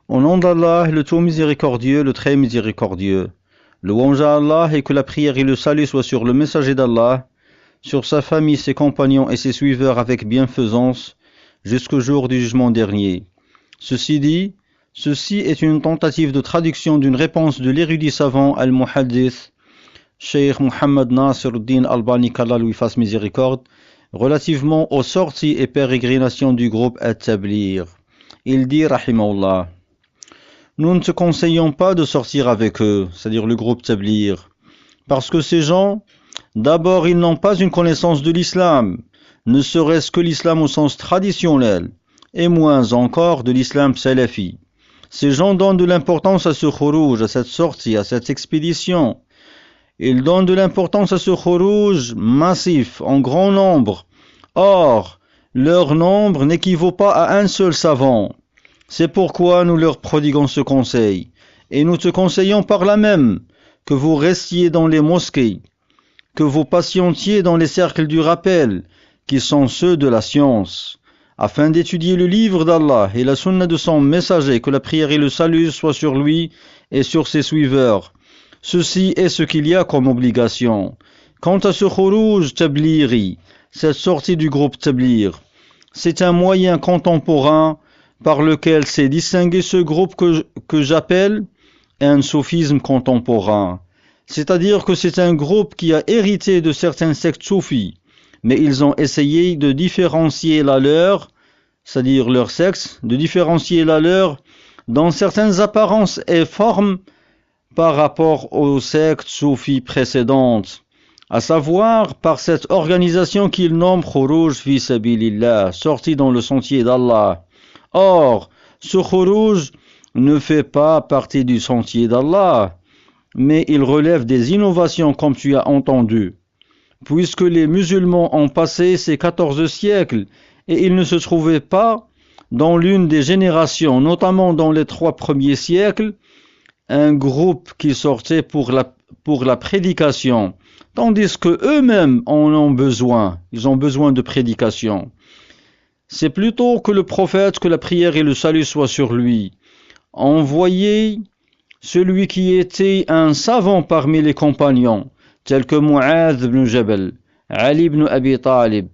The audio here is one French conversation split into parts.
Au nom d'Allah, le tout miséricordieux, le très miséricordieux. Louange à Allah et que la prière et le salut soient sur le messager d'Allah, sur sa famille, ses compagnons et ses suiveurs avec bienfaisance, jusqu'au jour du jugement dernier. Ceci dit, ceci est une tentative de traduction d'une réponse de l'érudit savant al-Muhaddith, Cheikh Muhammad Nasruddin Albani qu'Allah lui fasse miséricorde, relativement aux sorties et pérégrinations du groupe At-Tabligh. Il dit, rahimahullah, nous ne te conseillons pas de sortir avec eux, c'est-à-dire le groupe Tabligh, parce que ces gens, d'abord, ils n'ont pas une connaissance de l'islam, ne serait-ce que l'islam au sens traditionnel, et moins encore de l'islam salafi. Ces gens donnent de l'importance à ce khurouj, à cette sortie, à cette expédition. Ils donnent de l'importance à ce khurouj massif, en grand nombre. Or, leur nombre n'équivaut pas à un seul savant. C'est pourquoi nous leur prodiguons ce conseil. Et nous te conseillons par là même que vous restiez dans les mosquées, que vous patientiez dans les cercles du rappel, qui sont ceux de la science, afin d'étudier le livre d'Allah et la sunna de son messager, que la prière et le salut soient sur lui et sur ses suiveurs. Ceci est ce qu'il y a comme obligation. Quant à ce khurouj tablighi, cette sortie du groupe Tabligh, c'est un moyen contemporain par lequel s'est distingué ce groupe que j'appelle un soufisme contemporain. C'est-à-dire que c'est un groupe qui a hérité de certains sectes soufis, mais ils ont essayé de différencier la leur, c'est-à-dire leur secte, de différencier la leur dans certaines apparences et formes par rapport aux sectes soufis précédentes, à savoir par cette organisation qu'ils nomment Khurouj fi sabilillah, sortie dans le sentier d'Allah. Or, ce Khurouj ne fait pas partie du sentier d'Allah, mais il relève des innovations comme tu as entendu, puisque les musulmans ont passé ces 14 siècles et ils ne se trouvaient pas dans l'une des générations, notamment dans les 3 premiers siècles, un groupe qui sortait pour la prédication, tandis que eux-mêmes en ont besoin, ils ont besoin de prédication. C'est plutôt que le prophète, que la prière et le salut soient sur lui, envoyait celui qui était un savant parmi les compagnons, tel que Mu'adh ibn Jabal, Ali ibn Abi Talib,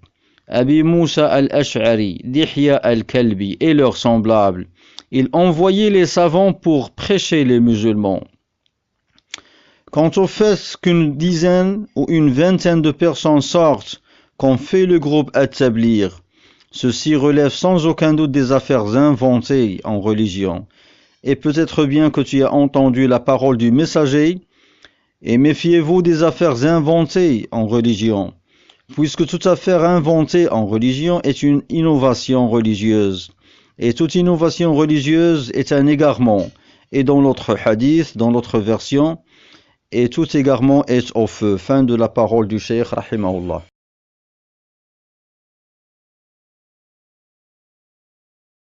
Abi Moussa al-Ash'ari, Dihya al-Kalbi et leurs semblables. Il envoyait les savants pour prêcher les musulmans. Quant au fait qu'une dizaine ou une vingtaine de personnes sortent, qu'ont fait le groupe At-Tabligh, ceci relève sans aucun doute des affaires inventées en religion. Et peut-être bien que tu as entendu la parole du messager, et méfiez-vous des affaires inventées en religion, puisque toute affaire inventée en religion est une innovation religieuse. Et toute innovation religieuse est un égarement. Et dans l'autre hadith, dans l'autre version, et tout égarement est au feu. Fin de la parole du Cheikh, rahimahullah.